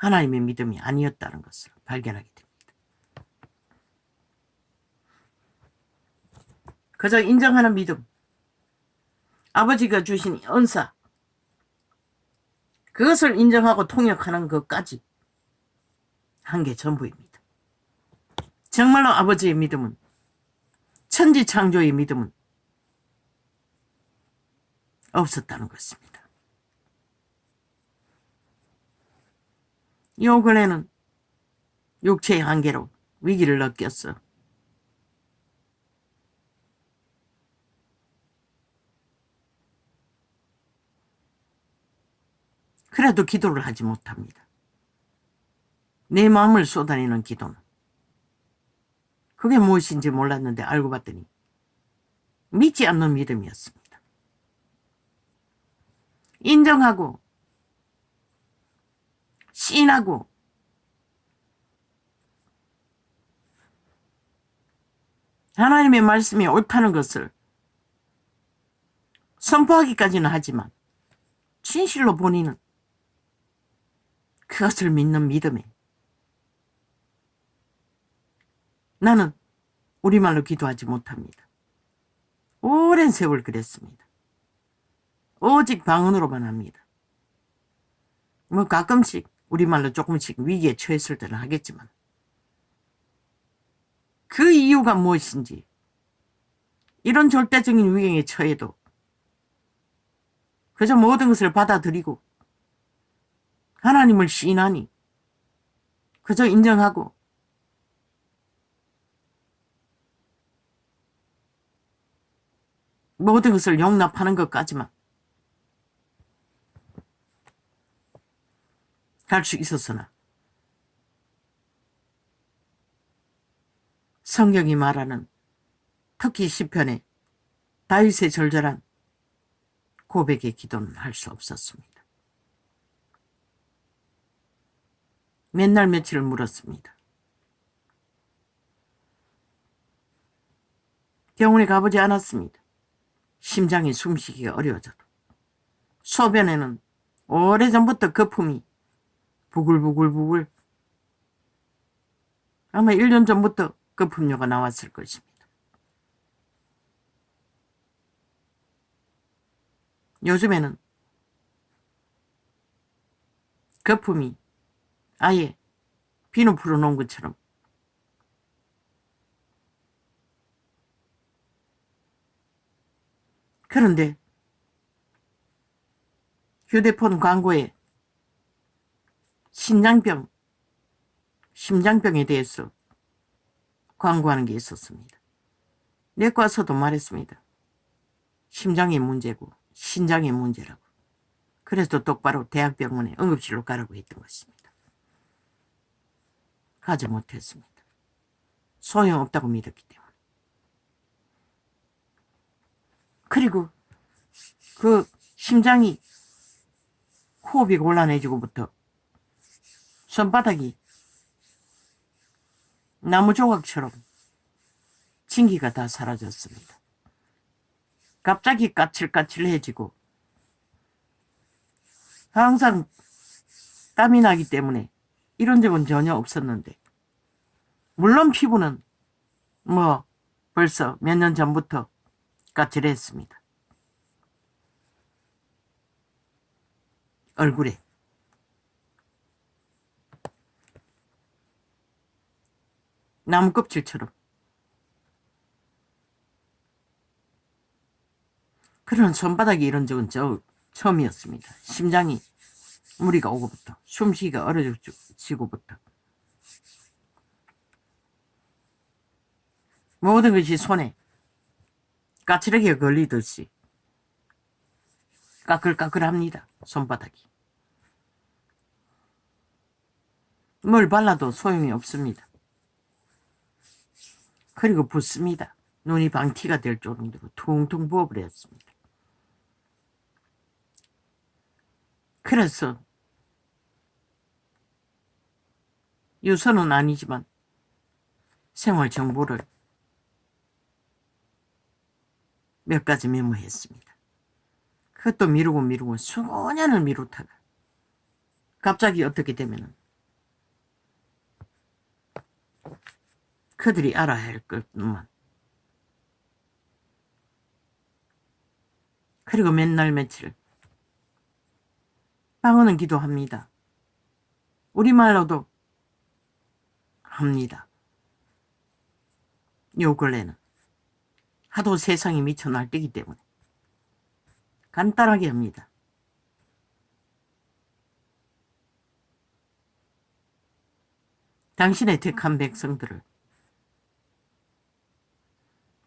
하나님의 믿음이 아니었다는 것을 발견하게 됩니다. 그저 인정하는 믿음, 아버지가 주신 은사, 그것을 인정하고 통역하는 것까지 한 게 전부입니다. 정말로 아버지의 믿음은, 천지창조의 믿음은 없었다는 것입니다. 요 근래는 육체의 한계로 위기를 느꼈어. 그래도 기도를 하지 못합니다. 내 마음을 쏟아내는 기도는. 그게 무엇인지 몰랐는데 알고 봤더니 믿지 않는 믿음이었습니다. 인정하고 시인하고 하나님의 말씀이 옳다는 것을 선포하기까지는 하지만 진실로 본인은 그것을 믿는 믿음에 나는 우리말로 기도하지 못합니다. 오랜 세월 그랬습니다. 오직 방언으로만 합니다. 뭐 가끔씩 우리말로 조금씩 위기에 처했을 때는 하겠지만 그 이유가 무엇인지 이런 절대적인 위기에 처해도 그저 모든 것을 받아들이고 하나님을 시인하니 그저 인정하고 모든 것을 용납하는 것까지만 갈 수 있었으나 성경이 말하는 특히 시편에 다윗의 절절한 고백의 기도는 할 수 없었습니다. 몇 날 며칠을 물었습니다. 병원에 가보지 않았습니다. 심장이 숨쉬기가 어려워져도. 소변에는 오래전부터 거품이 부글부글 아마 1년 전부터 거품료가 나왔을 것입니다. 요즘에는 거품이 아예 비누 풀어놓은 것처럼 그런데 휴대폰 광고에 심장병에 대해서 광고하는 게 있었습니다. 내과 와서도 말했습니다. 심장의 문제고 신장의 문제라고. 그래서 똑바로 대학병원에 응급실로 가라고 했던 것입니다. 가지 못했습니다. 소용없다고 믿었기 때문에. 그리고 그 심장이 호흡이 곤란해지고부터 손바닥이 나무 조각처럼 진기가 다 사라졌습니다. 갑자기 까칠까칠해지고 항상 땀이 나기 때문에 이런 적은 전혀 없었는데 물론 피부는 뭐 벌써 몇 년 전부터 까칠했습니다. 얼굴에 나무 껍질처럼. 그런 손바닥이 이런 적은 처음이었습니다. 심장이 무리가 오고부터 숨쉬기가 어려지고부터 모든 것이 손에 까칠하게 걸리듯이 까끌까끌합니다. 손바닥이. 뭘 발라도 소용이 없습니다. 그리고 붓습니다. 눈이 방티가 될 정도로 퉁퉁 부어버렸습니다. 그래서 유서는 아니지만 생활 정보를 몇 가지 메모했습니다. 그것도 미루고 수년을 미루다가 갑자기 어떻게 되면은 그들이 알아야 할 것만. 그리고 맨날 며칠 방언은 기도합니다. 우리말로도 합니다. 요 근래는 하도 세상이 미쳐 날뛰기 때문에 간단하게 합니다. 당신의 택한 백성들을,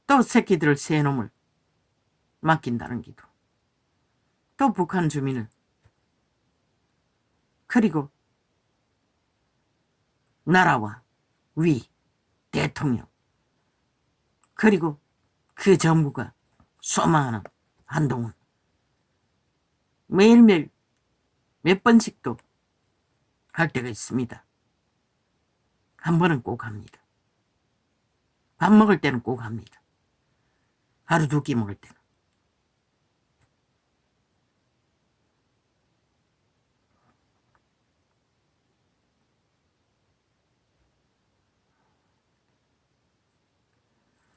또 새끼들을 새 놈을 맡긴다는 기도, 또 북한 주민을, 그리고 나라와 위, 대통령, 그리고 그 정부가 소망하는 한동훈, 매일매일 몇 번씩도 할 때가 있습니다. 한 번은 꼭 합니다. 밥 먹을 때는 꼭 합니다. 하루 두 끼 먹을 때는.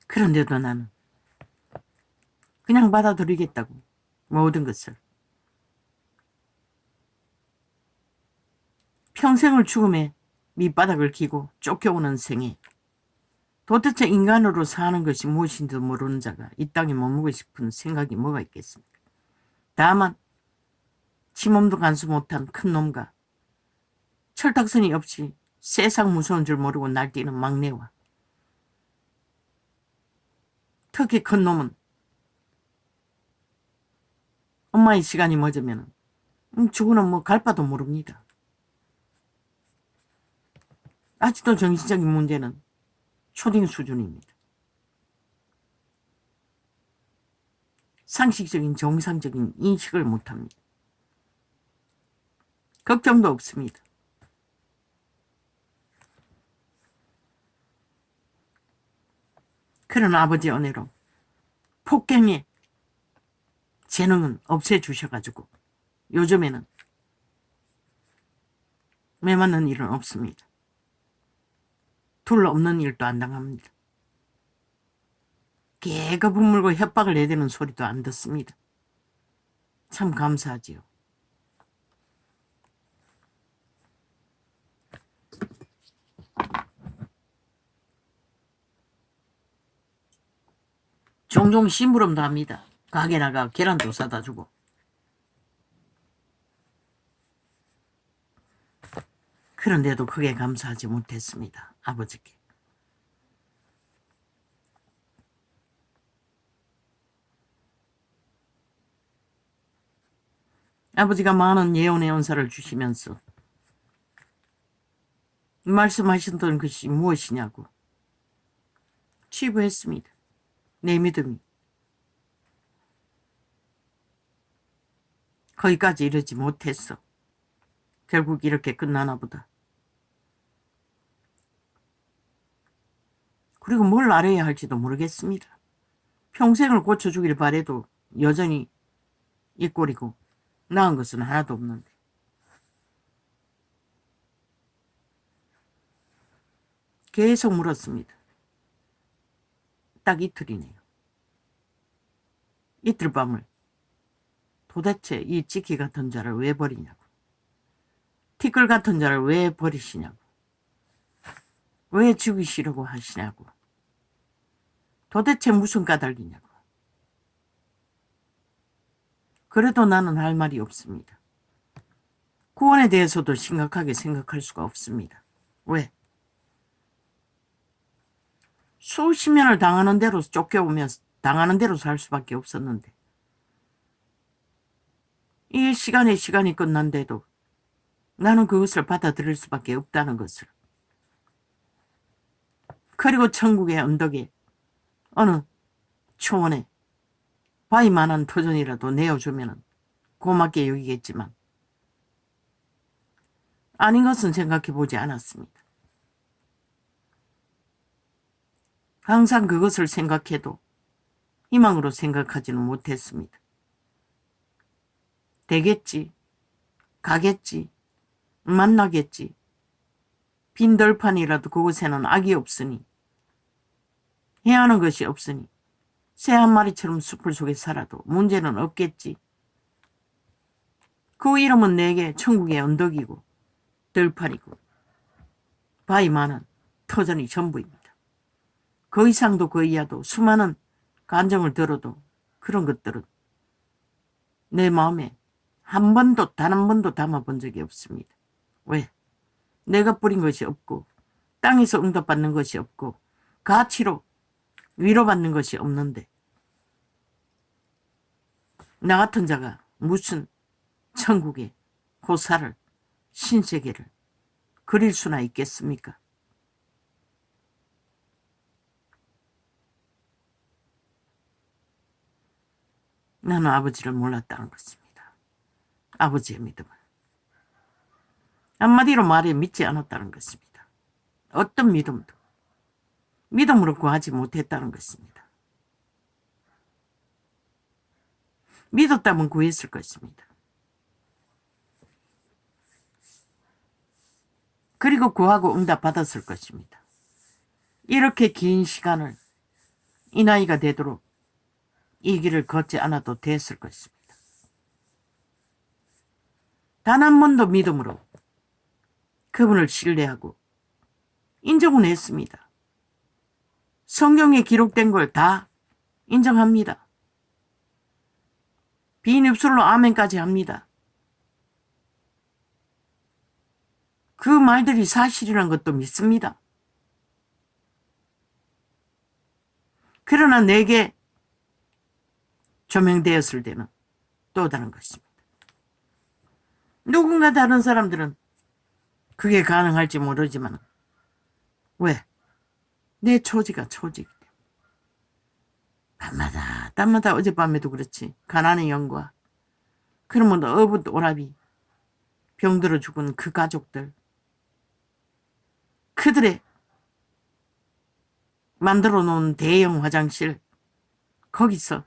그런데도 나는 그냥 받아들이겠다고, 모든 것을. 평생을 죽음에 밑바닥을 기고 쫓겨오는 생에 도대체 인간으로 사는 것이 무엇인지도 모르는 자가 이 땅에 머물고 싶은 생각이 뭐가 있겠습니까? 다만 지몸도 간수 못한 큰 놈과 철딱선이 없이 세상 무서운 줄 모르고 날뛰는 막내와, 특히 큰 놈은 엄마의 시간이 멎으면 저거는 뭐 갈 바도 모릅니다. 아직도 정신적인 문제는 초딩 수준입니다. 상식적인 정상적인 인식을 못합니다. 걱정도 없습니다. 그런 아버지 은혜로 폭행의 재능은 없애주셔가지고 요즘에는 매 맞는 일은 없습니다. 둘 없는 일도 안 당합니다. 개가 물고 협박을 내대는 소리도 안 듣습니다. 참 감사하지요. 종종 심부름도 합니다. 가게 나가 계란도 사다 주고. 그런데도 크게 감사하지 못했습니다. 아버지께. 아버지가 많은 예언의 은사를 주시면서 말씀하셨던 것이 무엇이냐고 치부했습니다. 내 믿음이 거기까지 이르지 못했어. 결국 이렇게 끝나나 보다. 그리고 뭘 알아야 할지도 모르겠습니다. 평생을 고쳐주길 바래도 여전히 이 꼴이고 나은 것은 하나도 없는데. 계속 물었습니다. 딱 이틀이네요. 이틀 밤을 도대체 이 찌키 같은 자를 왜 버리냐고. 티끌 같은 자를 왜 버리시냐고. 왜 죽이시려고 하시냐고. 도대체 무슨 까닭이냐고. 그래도 나는 할 말이 없습니다. 구원에 대해서도 심각하게 생각할 수가 없습니다. 왜? 수십 년을 당하는 대로 쫓겨오며 당하는 대로 살 수밖에 없었는데 이 시간이 끝난데도 나는 그것을 받아들일 수밖에 없다는 것을. 그리고 천국의 언덕에 어느 초원에 바위만한 터전이라도 내어주면 고맙게 여기겠지만 아닌 것은 생각해보지 않았습니다. 항상 그것을 생각해도 희망으로 생각하지는 못했습니다. 되겠지, 가겠지, 만나겠지, 빈 덜판이라도 그곳에는 악이 없으니 해야 하는 것이 없으니 새 한 마리처럼 숲을 속에 살아도 문제는 없겠지. 그 이름은 내게 천국의 언덕이고 들판이고 바위 많은 터전이 전부입니다. 그 이상도 그 이하도 수많은 간정을 들어도 그런 것들은 내 마음에 한 번도 단 한 번도 담아본 적이 없습니다. 왜? 내가 뿌린 것이 없고 땅에서 응답받는 것이 없고 가치로 위로받는 것이 없는데 나 같은 자가 무슨 천국의 호사를 신세계를 그릴 수나 있겠습니까? 나는 아버지를 몰랐다는 것입니다. 아버지의 믿음을. 한마디로 말해 믿지 않았다는 것입니다. 어떤 믿음도 믿음으로 구하지 못했다는 것입니다. 믿었다면 구했을 것입니다. 그리고 구하고 응답받았을 것입니다. 이렇게 긴 시간을 이 나이가 되도록 이 길을 걷지 않아도 됐을 것입니다. 단 한 번도 믿음으로 그분을 신뢰하고 인정은 했습니다. 성경에 기록된 걸 다 인정합니다. 빈 입술로 아멘까지 합니다. 그 말들이 사실이라는 것도 믿습니다. 그러나 내게 조명되었을 때는 또 다른 것입니다. 누군가 다른 사람들은 그게 가능할지 모르지만 왜? 내 처지가 처지이기 때문에 밤마다 어젯밤에도 그렇지 가난의 영과 그러면 어부 오라비 병들어 죽은 그 가족들 그들의 만들어 놓은 대형 화장실 거기서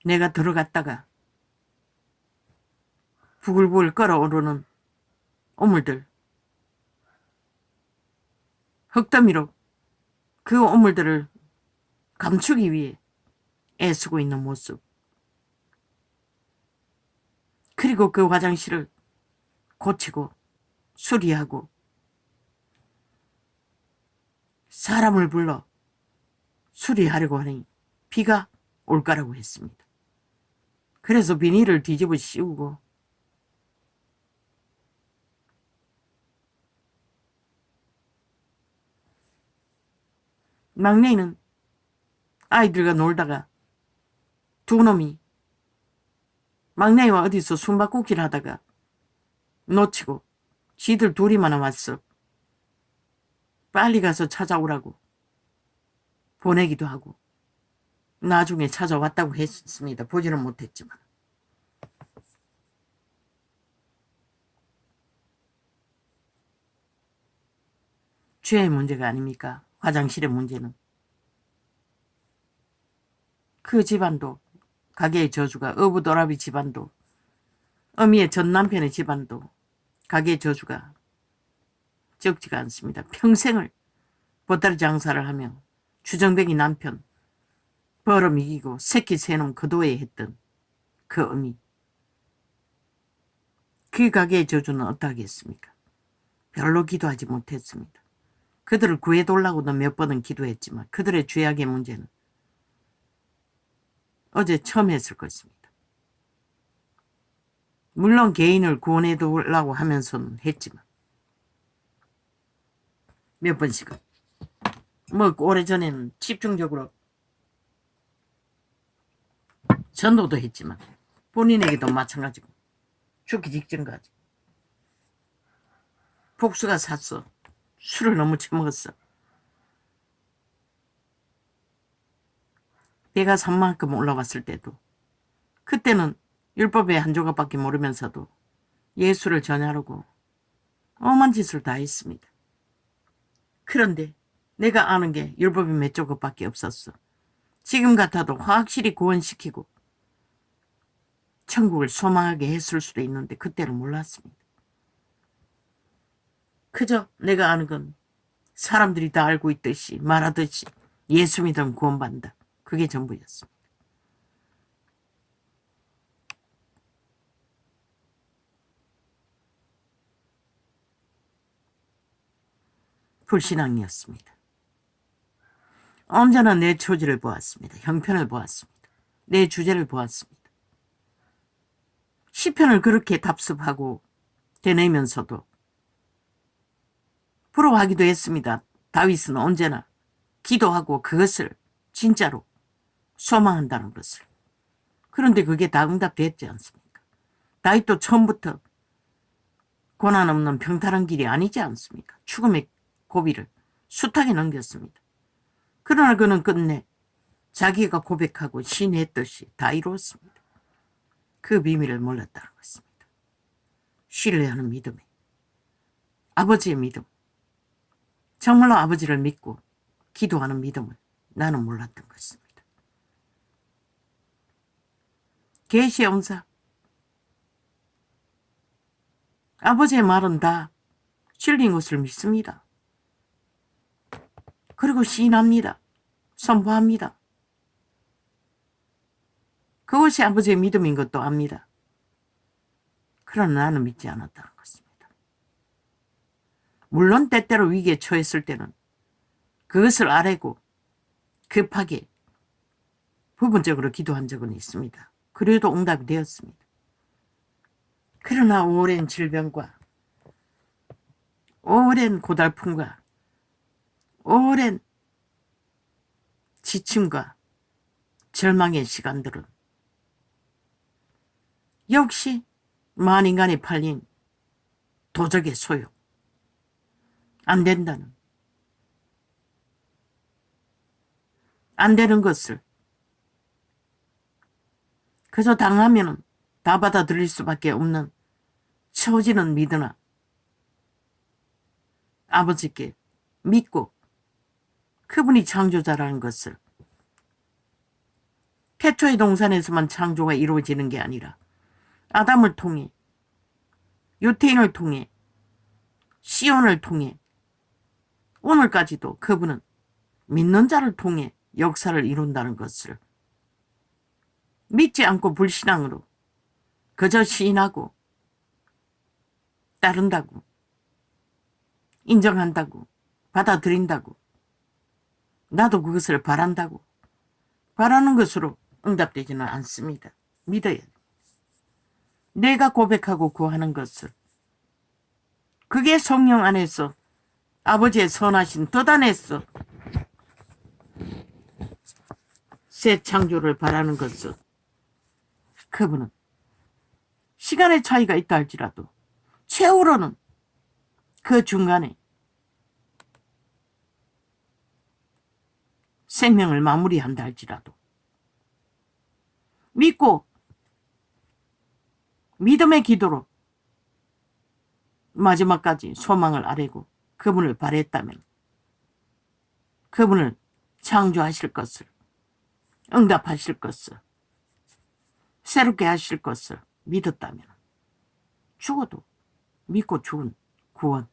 내가 들어갔다가 부글부글 끓어오르는 오물들 흙더미로 그 오물들을 감추기 위해 애쓰고 있는 모습 그리고 그 화장실을 고치고 수리하고 사람을 불러 수리하려고 하니 비가 올 거라고 했습니다. 그래서 비닐을 뒤집어 씌우고 막내는 아이들과 놀다가 두 놈이 막내와 어디서 숨바꼭질 하다가 놓치고 지들 둘이만 왔어. 빨리 가서 찾아오라고 보내기도 하고 나중에 찾아왔다고 했습니다. 보지는 못했지만. 죄의 문제가 아닙니까? 화장실의 문제는. 그 집안도 가게의 저주가 어부도라비 집안도 어미의 전 남편의 집안도 가게의 저주가 적지가 않습니다. 평생을 보따리 장사를 하며 주정뱅이 남편 벌어 이기고 새끼 새놈 거도에 했던 그 어미. 그 가게의 저주는 어떠하겠습니까? 별로 기도하지 못했습니다. 그들을 구해달라고도 몇 번은 기도했지만 그들의 죄악의 문제는 어제 처음 했을 것입니다. 물론 개인을 구원해달라고 하면서는 했지만 몇 번씩은 뭐 오래전에는 집중적으로 전도도 했지만 본인에게도 마찬가지고 죽기 직전까지 복수가 샀어. 술을 너무 처먹었어. 배가 산만큼 올라왔을 때도 그때는 율법의 한 조각밖에 모르면서도 예수를 전하려고 엄한 짓을 다 했습니다. 그런데 내가 아는 게 율법이 몇 조각밖에 없었어. 지금 같아도 확실히 구원시키고 천국을 소망하게 했을 수도 있는데 그때는 몰랐습니다. 그저 내가 아는 건 사람들이 다 알고 있듯이 말하듯이 예수 믿으면 구원받는다. 그게 전부였습니다. 불신앙이었습니다. 언제나 내 처지를 보았습니다. 형편을 보았습니다. 내 주제를 보았습니다. 시편을 그렇게 답습하고 되뇌면서도 부러워하기도 했습니다. 다윗은 언제나 기도하고 그것을 진짜로 소망한다는 것을. 그런데 그게 다 응답됐지 않습니까? 다윗도 처음부터 고난 없는 평탄한 길이 아니지 않습니까? 죽음의 고비를 숱하게 넘겼습니다. 그러나 그는 끝내 자기가 고백하고 시인했듯이 다 이루었습니다. 그 비밀을 몰랐다는 것입니다. 신뢰하는 믿음이, 아버지의 믿음, 정말로 아버지를 믿고 기도하는 믿음을 나는 몰랐던 것입니다. 계시의 언사, 아버지의 말은 다 진리인 것을 믿습니다. 그리고 시인합니다. 선포합니다. 그것이 아버지의 믿음인 것도 압니다. 그러나 나는 믿지 않았다는 것입니다. 물론 때때로 위기에 처했을 때는 그것을 아뢰고 급하게 부분적으로 기도한 적은 있습니다. 그래도 응답이 되었습니다. 그러나 오랜 질병과 오랜 고달픔과 오랜 지침과 절망의 시간들은 역시 만인간이 팔린 도적의 소용, 안 된다는, 안 되는 것을 그저 당하면은 다 받아들일 수밖에 없는 처지는 믿으나 아버지께 믿고 그분이 창조자라는 것을, 태초의 동산에서만 창조가 이루어지는 게 아니라 아담을 통해, 유태인을 통해, 시온을 통해 오늘까지도 그분은 믿는 자를 통해 역사를 이룬다는 것을 믿지 않고 불신앙으로 그저 시인하고 따른다고, 인정한다고, 받아들인다고, 나도 그것을 바란다고, 바라는 것으로 응답되지는 않습니다. 믿어야 돼. 내가 고백하고 구하는 것을, 그게 성령 안에서 아버지의 선하신 뜻 안에서 새 창조를 바라는 것을, 그분은 시간의 차이가 있다 할지라도 최후로는 그 중간에 생명을 마무리한다 할지라도 믿고 믿음의 기도로 마지막까지 소망을 아뢰고 그분을 바랬다면, 그분을 창조하실 것을, 응답하실 것을, 새롭게 하실 것을 믿었다면 죽어도 믿고 죽은 구원,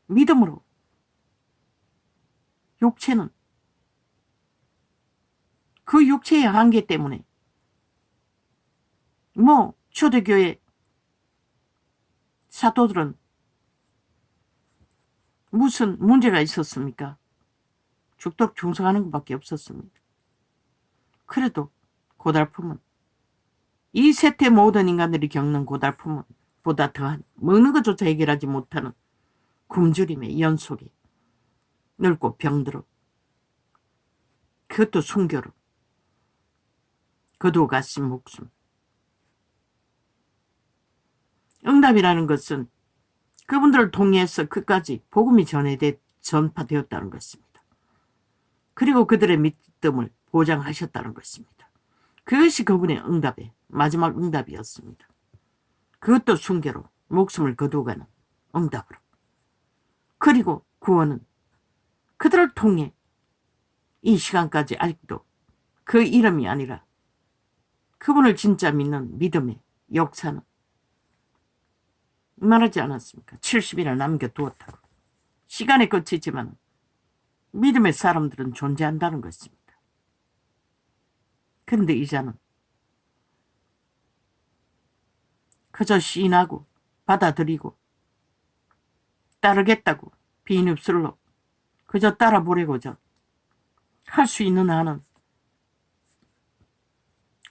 믿음으로 육체는 그 육체의 한계 때문에 초대교회 사도들은 무슨 문제가 있었습니까? 죽도록 충성하는 것밖에 없었습니다. 그래도 고달픔은, 이 세태 모든 인간들이 겪는 고달픔은 보다 더한, 먹는 것조차 해결하지 못하는 굶주림의 연속에 늙고 병들어, 그것도 순교로 거두어 가신 목숨. 응답이라는 것은 그분들을 통해서 끝까지 복음이 전파되었다는 것입니다. 그리고 그들의 믿음을 보장하셨다는 것입니다. 그것이 그분의 응답의 마지막 응답이었습니다. 그것도 순교로 목숨을 거두어가는 응답으로. 그리고 구원은 그들을 통해 이 시간까지 아직도 그 이름이 아니라 그분을 진짜 믿는 믿음의 역사는 말하지 않았습니까? 70일을 남겨두었다고. 시간에 끝이지만 믿음의 사람들은 존재한다는 것입니다. 그런데 이자는 그저 시인하고 받아들이고 따르겠다고 빈 입술로 그저 따라보려고자 할 수 있는 한은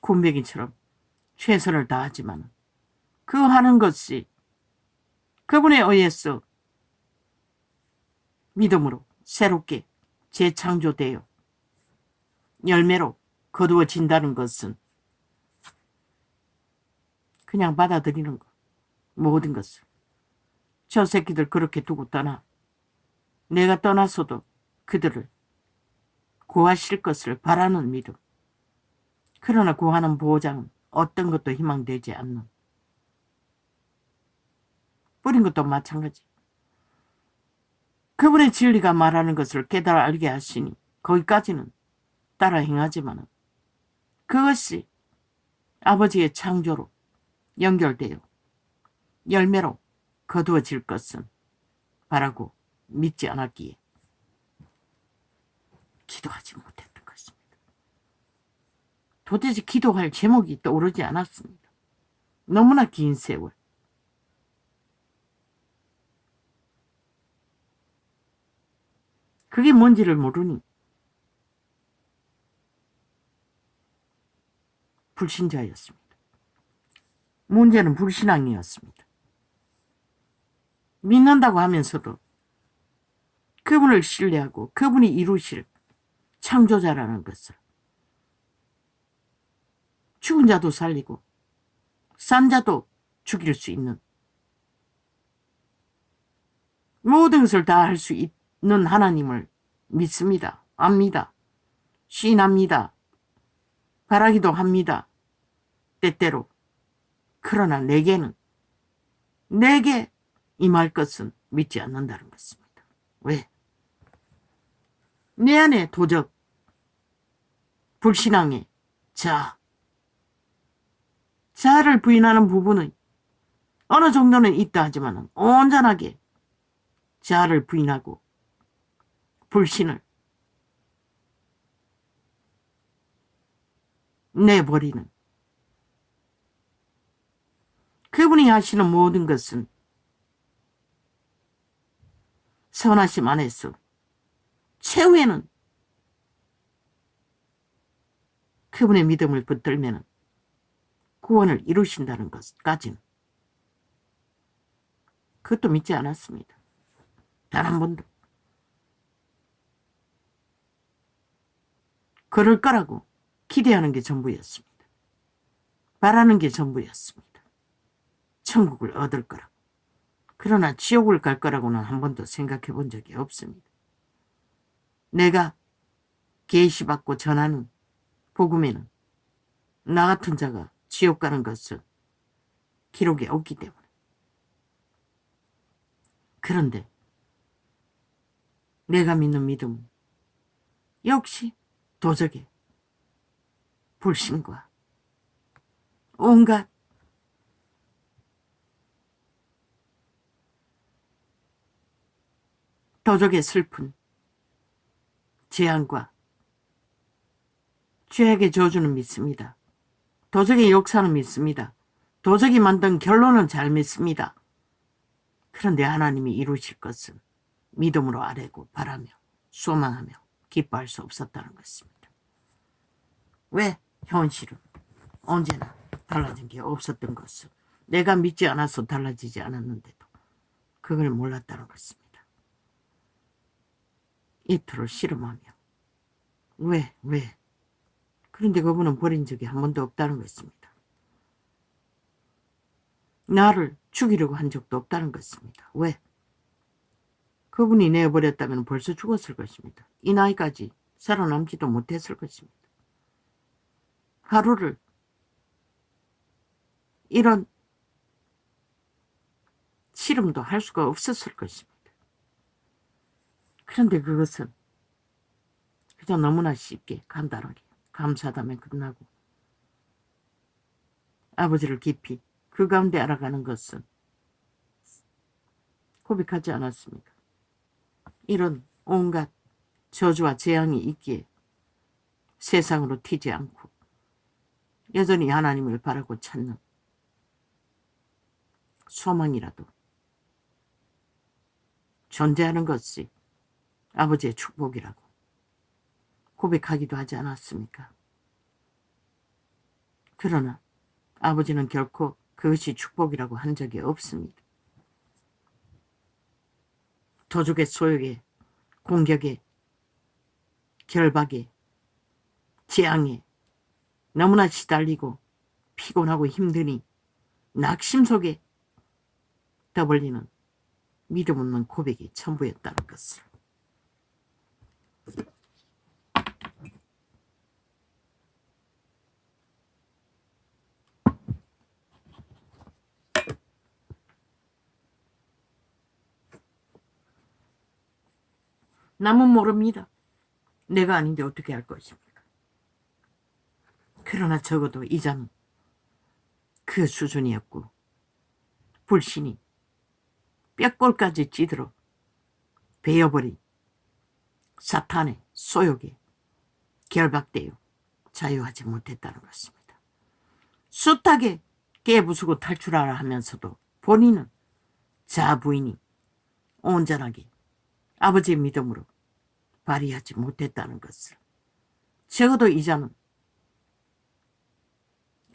군백이처럼 최선을 다하지만 그 하는 것이 그분에 의해서 믿음으로 새롭게 재창조되어 열매로 거두어진다는 것은 그냥 받아들이는 것, 모든 것을. 저 새끼들 그렇게 두고 떠나. 내가 떠나서도 그들을 구하실 것을 바라는 믿음. 그러나 구하는 보장은 어떤 것도 희망되지 않는. 뿌린 것도 마찬가지. 그분의 진리가 말하는 것을 깨달아 알게 하시니 거기까지는 따라 행하지만 그것이 아버지의 창조로 연결되어 열매로 거두어질 것은 바라고 믿지 않았기에 기도하지 못했던 것입니다. 도대체 기도할 제목이 떠오르지 않았습니다. 너무나 긴 세월. 그게 뭔지를 모르니 불신자였습니다. 문제는 불신앙이었습니다. 믿는다고 하면서도 그분을 신뢰하고 그분이 이루실 창조자라는 것을 죽은 자도 살리고 산 자도 죽일 수 있는 모든 것을 다 할 수 있는 하나님을 믿습니다. 압니다. 신합니다. 바라기도 합니다. 때때로. 그러나 내게 임할 것은 믿지 않는다는 것입니다. 왜? 내 안에 도적, 불신앙의 자아를 부인하는 부분은 어느 정도는 있다 하지만 온전하게 자아를 부인하고 불신을 내버리는 그분이 하시는 모든 것은 선하심 안에서 최후에는 그분의 믿음을 붙들면 구원을 이루신다는 것까지는 그것도 믿지 않았습니다. 단 한 번도. 그럴 거라고 기대하는 게 전부였습니다. 바라는 게 전부였습니다. 천국을 얻을 거라고. 그러나 지옥을 갈 거라고는 한 번도 생각해 본 적이 없습니다. 내가 계시받고 전하는 복음에는 나 같은 자가 지옥 가는 것은 기록에 없기 때문에. 그런데 내가 믿는 믿음은 역시 도적의 불신과 온갖 도적의 슬픈 재앙과 죄악의 저주는 믿습니다. 도적의 역사는 믿습니다. 도적이 만든 결론은 잘 믿습니다. 그런데 하나님이 이루실 것은 믿음으로 아뢰고 바라며 소망하며 기뻐할 수 없었다는 것입니다. 왜? 현실은 언제나 달라진 게 없었던 것을 내가 믿지 않아서 달라지지 않았는데도 그걸 몰랐다는 것입니다. 이토록 씨름하며 왜? 그런데 그분은 버린 적이 한 번도 없다는 것입니다. 나를 죽이려고 한 적도 없다는 것입니다. 왜? 그분이 내버렸다면 벌써 죽었을 것입니다. 이 나이까지 살아남지도 못했을 것입니다. 하루를 이런 씨름도 할 수가 없었을 것입니다. 그런데 그것은 그저 너무나 쉽게 간단하게 감사하다면 끝나고 아버지를 깊이 그 가운데 알아가는 것은 고백하지 않았습니까? 이런 온갖 저주와 재앙이 있기에 세상으로 튀지 않고 여전히 하나님을 바라고 찾는 소망이라도 존재하는 것이 아버지의 축복이라고 고백하기도 하지 않았습니까? 그러나 아버지는 결코 그것이 축복이라고 한 적이 없습니다. 도적의 소욕에, 공격에, 결박에, 재앙에 너무나 시달리고 피곤하고 힘드니 낙심 속에 떠벌리는 믿음 없는 고백이 전부였다는 것을. 남은 모릅니다. 내가 아닌데 어떻게 할 것입니까? 그러나 적어도 이자는 그 수준이었고 불신이 뼈골까지 찌들어 베어버린 사탄의 소욕에 결박되어 자유하지 못했다는 것입니다. 숱하게 깨부수고 탈출하라 하면서도 본인은 자부인이 온전하게 아버지의 믿음으로 발휘하지 못했다는 것을. 적어도 이자는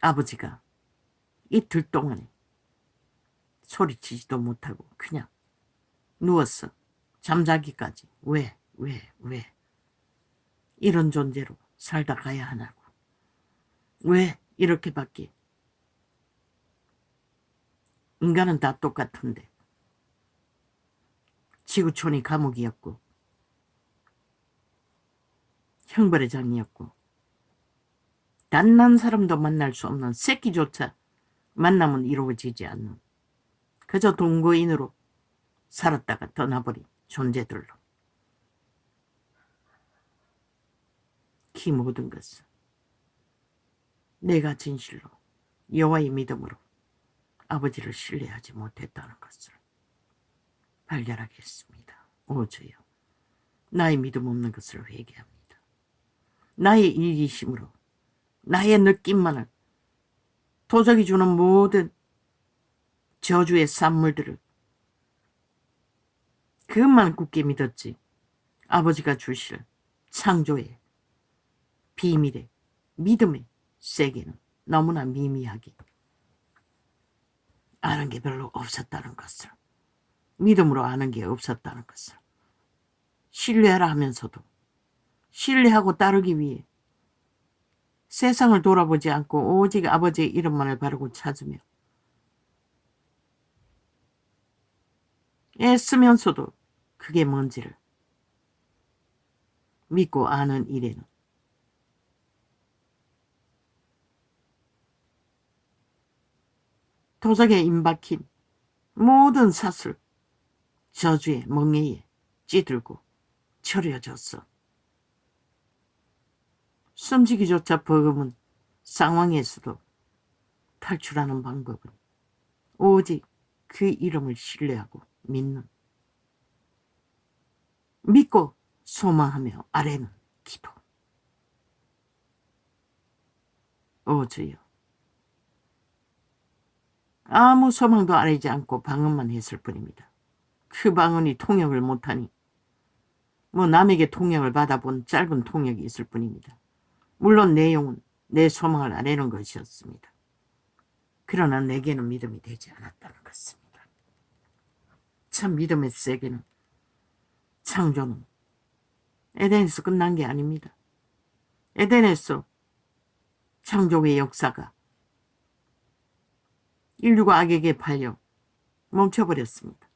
아버지가 이틀 동안에 소리치지도 못하고 그냥 누워서 잠자기까지 왜 이런 존재로 살다 가야 하냐고, 왜 이렇게밖에, 인간은 다 똑같은데 지구촌이 감옥이었고 형벌의 장이었고 단 한 사람도 만날 수 없는 새끼조차 만남은 이루어지지 않는 그저 동거인으로 살았다가 떠나버린 존재들로 그 모든 것은 내가 진실로 여호와의 믿음으로 아버지를 신뢰하지 못했다는 것을 발견하겠습니다. 오 주여, 나의 믿음 없는 것을 회개합니다. 나의 이기심으로 나의 느낌만을, 도적이 주는 모든 저주의 산물들을 그것만 굳게 믿었지 아버지가 주실 창조의 비밀의 믿음의 세계는 너무나 미미하게 아는 게 별로 없었다는 것을, 믿음으로 아는 게 없었다는 것을, 신뢰하라 하면서도 신뢰하고 따르기 위해 세상을 돌아보지 않고 오직 아버지의 이름만을 바르고 찾으며 애쓰면서도 그게 뭔지를 믿고 아는 일에는 도적에 임박힌 모든 사슬, 저주의 멍에에 찌들고 처려졌어. 숨지기조차 버금은 상황에서도 탈출하는 방법은 오직 그 이름을 신뢰하고 믿고 소망하며 아뢰는 기도. 오 주여, 아무 소망도 아뢰지 않고 방언만 했을 뿐입니다. 그 방언이 통역을 못하니 남에게 통역을 받아본 짧은 통역이 있을 뿐입니다. 물론 내용은 내 소망을 아뢰는 것이었습니다. 그러나 내게는 믿음이 되지 않았다는 것입니다. 참 믿음의 세계는, 창조는 에덴에서 끝난 게 아닙니다. 에덴에서 창조의 역사가 인류가 악에게 팔려 멈춰버렸습니다.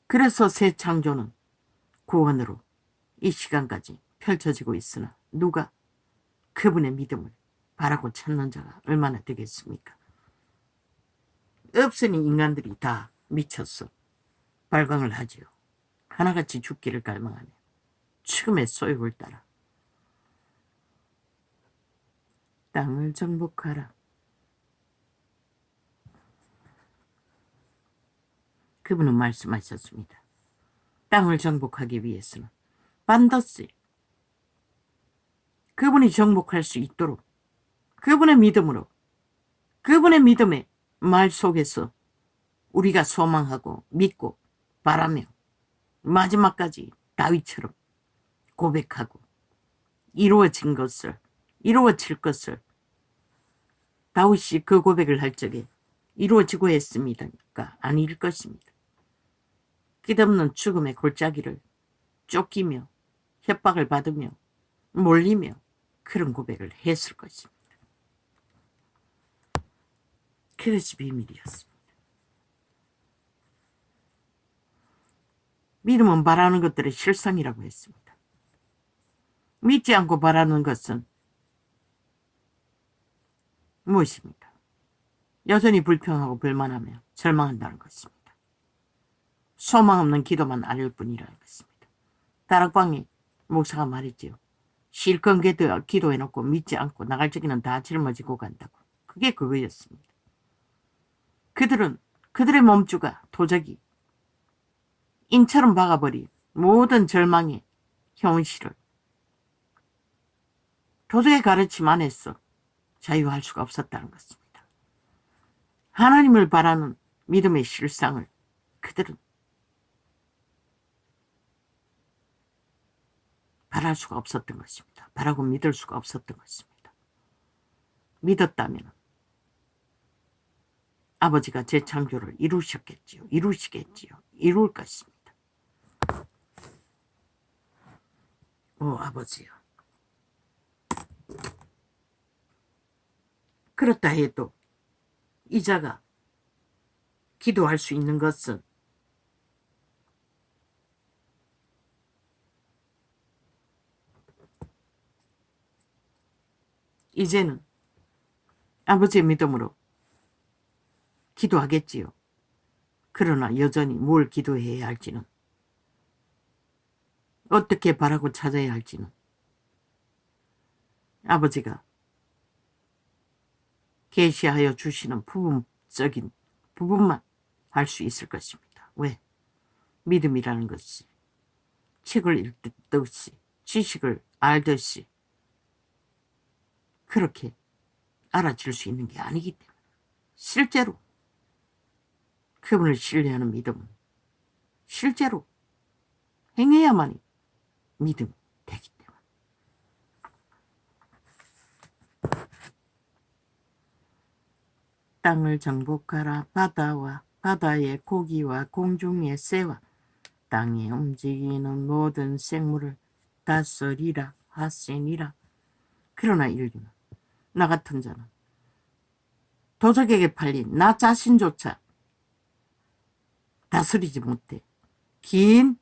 그래서 새 창조는 구원으로 이 시간까지 펼쳐지고 있으나 누가 그분의 믿음을 바라고 찾는 자가 얼마나 되겠습니까? 없으니 인간들이 다 미쳤어 발광을 하지요. 하나같이 죽기를 갈망하며 죽음의 소욕을 따라 땅을 정복하라. 그분은 말씀하셨습니다. 땅을 정복하기 위해서는 반드시 그분이 정복할 수 있도록 그분의 믿음으로, 그분의 믿음의 말 속에서 우리가 소망하고 믿고 바라며 마지막까지 다윗처럼 고백하고 이루어질 것을 다윗이 그 고백을 할 적에 이루어지고 했습니다니까 아닐 것입니다. 끝없는 죽음의 골짜기를 쫓기며 협박을 받으며 몰리며 그런 고백을 했을 것입니다. 그것이 비밀이었습니다. 믿음은 바라는 것들의 실상이라고 했습니다. 믿지 않고 바라는 것은 무엇입니까? 여전히 불평하고 불만하며 절망한다는 것입니다. 소망 없는 기도만 아닐 뿐이라는 것입니다. 다락방에 목사가 말했지요. 실컷 기도해놓고 믿지 않고 나갈 적에는 다 짊어지고 간다고. 그게 그거였습니다. 그들은 그들의 몸주가 도적이 인처럼 박아버린 모든 절망의 현실을 도적의 가르침 안에서 자유할 수가 없었다는 것입니다. 하나님을 바라는 믿음의 실상을 그들은 바랄 수가 없었던 것입니다. 바라고 믿을 수가 없었던 것입니다. 믿었다면 아버지가 재창조를 이루시겠지요. 이룰 것입니다. 오 아버지요. 그렇다 해도 이자가 기도할 수 있는 것은 이제는 아버지의 믿음으로 기도하겠지요. 그러나 여전히 뭘 기도해야 할지는 어떻게 바라고 찾아야 할지는 아버지가 계시하여 주시는 부분적인 부분만 할 수 있을 것입니다. 왜? 믿음이라는 것이 책을 읽듯이 지식을 알듯이 그렇게 알아질 수 있는 게 아니기 때문에 실제로 그분을 신뢰하는 믿음은 실제로 행해야만이 믿음이 되기 때문에 땅을 정복하라. 바다와 바다의 고기와 공중의 새와 땅에 움직이는 모든 생물을 다스리라 하시니라. 그러나 인류는 나 같은 자는 도적에게 팔린 나 자신조차 다스리지 못해 긴